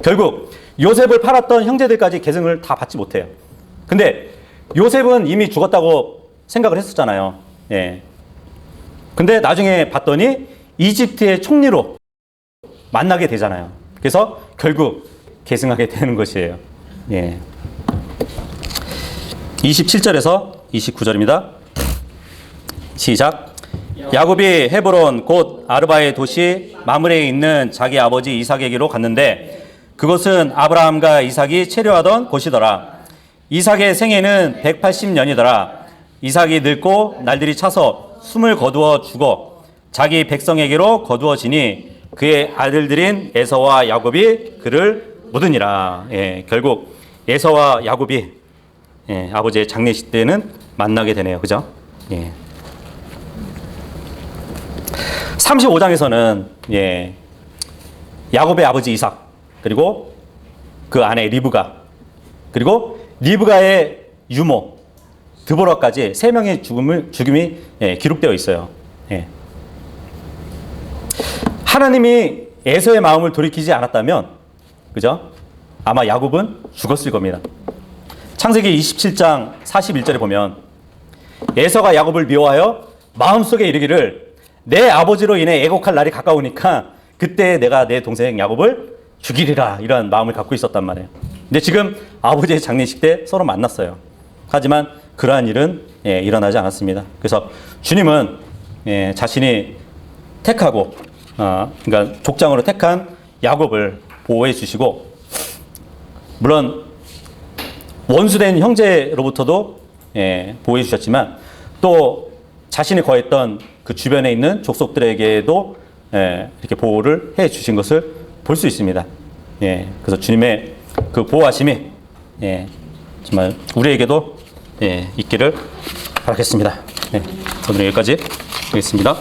결국 요셉을 팔았던 형제들까지 계승을 다 받지 못해요. 근데 요셉은 이미 죽었다고 생각을 했었잖아요. 예. 근데 나중에 봤더니 이집트의 총리로 만나게 되잖아요. 그래서 결국 계승하게 되는 것이에요. 예. 27절에서 29절입니다. 시작. 야곱이 헤브론 곧 아르바의 도시 마므레에 있는 자기 아버지 이삭에게로 갔는데 그것은 아브라함과 이삭이 체류하던 곳이더라. 이삭의 생애는 180년이더라. 이삭이 늙고 날들이 차서 숨을 거두어 죽어 자기 백성에게로 거두어지니 그의 아들들인 에서와 야곱이 그를 묻으니라. 예, 결국 에서와 야곱이 아버지의 장례식 때는 만나게 되네요. 그죠? 예. 35장에서는 야곱의 아버지 이삭 그리고 그 아내 리브가 그리고 리브가의 유모 드보라까지 3명의 죽음이 기록되어 있어요. 예. 하나님이 에서의 마음을 돌이키지 않았다면 그죠? 아마 야곱은 죽었을 겁니다. 창세기 27장 41절에 보면 에서가 야곱을 미워하여 마음속에 이르기를 내 아버지로 인해 애곡할 날이 가까우니까 그때 내가 내 동생 야곱을 죽이리라 이런 마음을 갖고 있었단 말이에요. 근데 지금 아버지의 장례식 때 서로 만났어요. 하지만 그러한 일은 일어나지 않았습니다. 그래서 주님은 자신이 택하고 그러니까 족장으로 택한 야곱을 보호해 주시고 물론 원수된 형제로부터도 보호해 주셨지만 또 자신이 거했던 그 주변에 있는 족속들에게도 이렇게 보호를 해 주신 것을 볼 수 있습니다. 그래서 주님의 그 보호하심이 정말 우리에게도 있기를 바라겠습니다. 오늘 여기까지 하겠습니다.